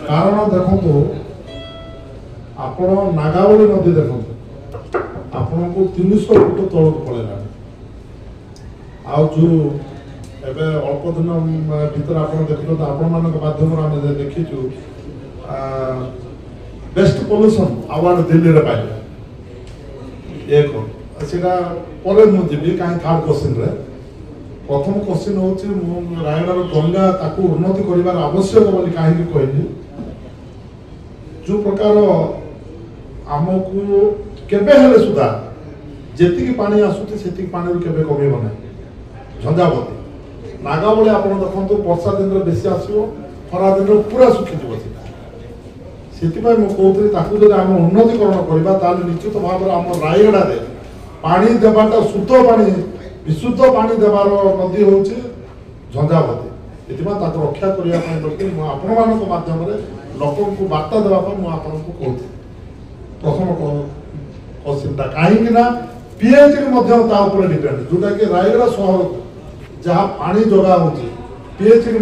कारण देखो आपण नागावली नदी देखो आपण को 300 फुट तौक पड़ेगा एबे अल्प दिन भर आप देखते तो आपण मान माध्यम आम देखीचु बेस्ट पॉल्यूशन अवार्ड दिल्ली रे पाइले एक सीटा पर मुझे कहीं थर्ड क्वेश्चन रे प्रथम क्वेश्चन हूँ रायगढ़ गंगा ताकू उन्नति कर आवश्यक बोली कहीं कहली जो प्रकार आमको केबे हेले सुधा जेतिकी पानी आसुची सेतिकी पानी केबे कमिबो नै झंझावती नागावली आपण देखंतु वर्षा दिन रे बेसी आसीबो खरा दिन रे पूरा सुखी जीवो सेतिपाई मो कहउतरी ताकू जदि हम उन्नतिकरण करबा ताले निश्चित भाव रे हम रायगढ़ रे पानी देबाटा शुद्ध पानी विशुद्ध पानी देवार नदी हूँ झंझावती ये रक्षा करने आपण मान मध्यम लोक को बार्ता देवाई मुझे कहती प्रथम क्वेश्चनटा कहीं पीएचडी डिपेंड जोटा कि रायगढ़ सहर जहाँ पानी जगह हो पीएचडी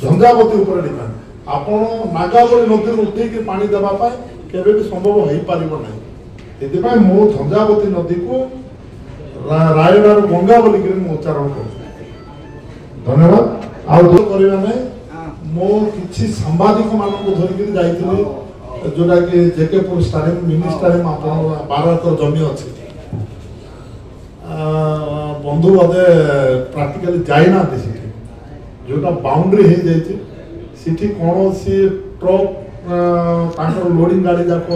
झंझावती डिपेंड आपण नागावली नदी उठे पानी देवाई केवे भी संभव हो पार ना मो झंझावती नदी को रायगढ़ गंगा बोल उच्चारण कर धन्यवाद आउ करवा ना मो किसी सांबादिक मान धरिक जाइए जोटा कि जेकेपुर स्टाडियम मिनी स्टाडियम आप 12 एकर जमी अच्छी बंधु बोधे प्राक्टिकली जाइना जोटा बाउंड्री हो जाती कौन सी ट्रक लोडिंग गाड़ी जाक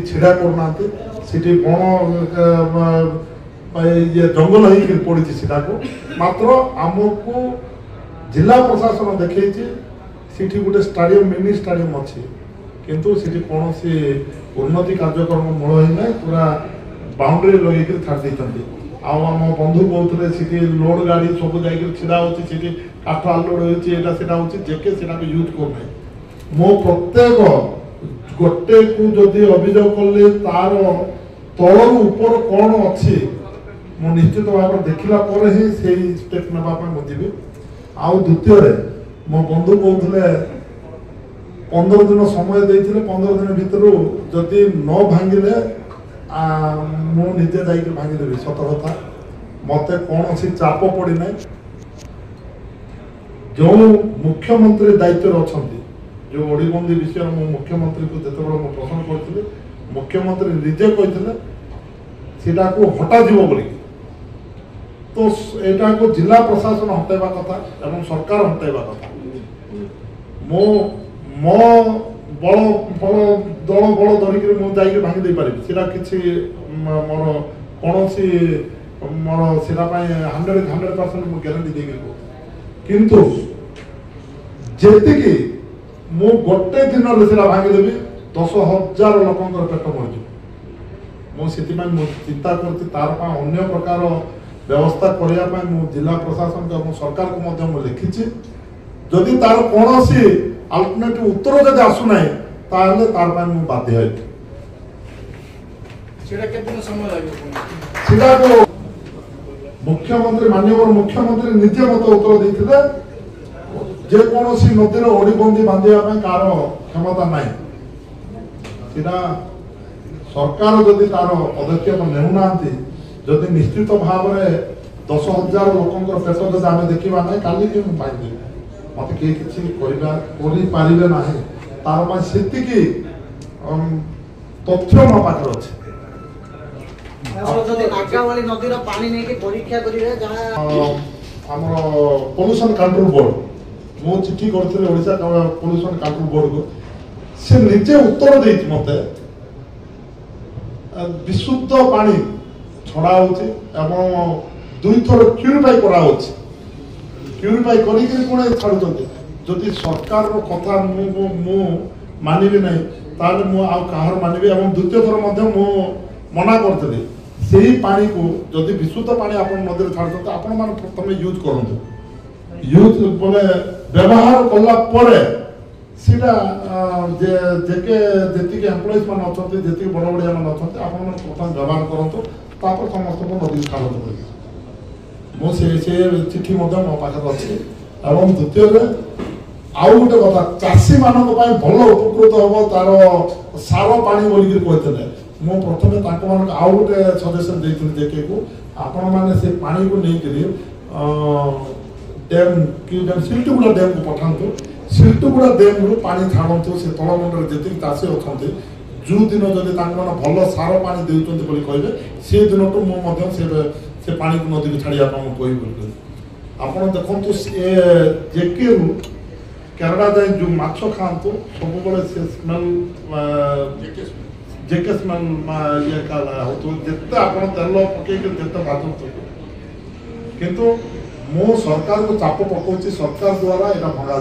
छिड़ा करना ये जंगल हो पड़ी को मात्र आमको जिला प्रशासन देखी गोटे स्टाडियम मिनी स्टाडियम अच्छी किंतु कौन सी उन्नति कार्यक्रम मूल होना पूरा बाउंड्री लगे छाड़ी आम बंधु कहते लोड गाड़ी सब जा होती काठ लोड होता जेके यूज करना मो प्रत्येक गोटे को जदि अभियोग कले तार तलू ऊपर कौन अच्छी मु निश्चित भाव देखला ही स्टेप नापी मुझे आउ द्वितीय मो बंधु कहते 15 दिन समय देते 15 दिन भितर जदि न भांगिले मुझे जाकि भांगिदेवी सत कथा मत कौन सी चाप पड़ी ना जो मुख्यमंत्री दायित्व अच्छा जो ओडीबंदी विषय मो मुख्यमंत्री को जिते बड़े प्रश्न करते मुख्यमंत्री निजे कहते सीटा को हटा जीव बोली तो यहाँ को जिला प्रशासन हटाइबा कथा एवं सरकार हटाइबा कथा मो मो बड़ बड़ दल बड़ धरिक मुझे भांगी दे पारि सीटा किसी मोर कौन सी मोर सीटा 100% मु ग्यारंटी देगी किंतु जेतिकी मु गोटे दिन सीटा भांगीदेवी 10,000 लोक पेट मर मुझे चिंता करती तार अन्य प्रकार व्यवस्था करने जिला प्रशासन को सरकार को लिखी जदि तार कौन सी अल्टरनेटिव उत्तर जब आसुना तार बाध्य मुख्यमंत्री माननीय मुख्यमंत्री निजे मत उत्तर देते जेकोसी नदीर ओडीबंदी बांधा कार क्षमता ना सरकार जदि तार पदक्षेप नेउना जदि निश्चित भाव में 10,000 लोक पेट जब आम देखा ना काली पाइबे मत किसी पारे ना तार से तथ्य मो पाखे अच्छे पोल्यूशन कंट्रोल बोर्ड मु चिठी करते ओडिशा पोल्यूशन कंट्रोल बोर्ड को से निजे उत्तर दे मत विशुद्ध पानी छड़ा हो दुई थर प्यूरीफाई करा प्यूरीफाई कर छाड़ुंट जदि सरकार कथा मु मानवि ना ताले मु आहार मानवि द्वितीय थर मु मना करते से पानी को जदि विशुद्ध पानी आप नदी में छाड़ते आपण मैंने प्रथम यूज करूँ यूज बोले व्यवहार कला सीटा जेके जी एम्प्लॉइज मान अच्छा जी बड़ बड़िया मान अच्छा आप प्रथम व्यवहार करूँ समस्त को नदी छाड़ू मुझे चिठी मो पाखे अच्छे और द्वितीय आउ गोटे कथा चाषी मान भल उपकृत हम तार सार पानी बोलिक कहते मु प्रथम आउ गोटे सजेसन देती जेके को आपण मैंने से पानी को लेकर डैम कि सिल्टुगुड़ा डैम को पठातु सिल्टुगुड़ा डैम रु पानी छाड़ू से तलमुंड जी चाषी अच्छा जो दिन जदि भल सार पानी देते कहे से दिन टू से पानी को नदी को छाड़ा कह आप देखु जेके रु केरला जाए जो माछ खातु सब से स्मेल जेके स्मेल ये जिते आप तेल पकड़ भाजतु किंतु मो सरकार को चाप पकाउछि सरकार द्वारा यहाँ भंगा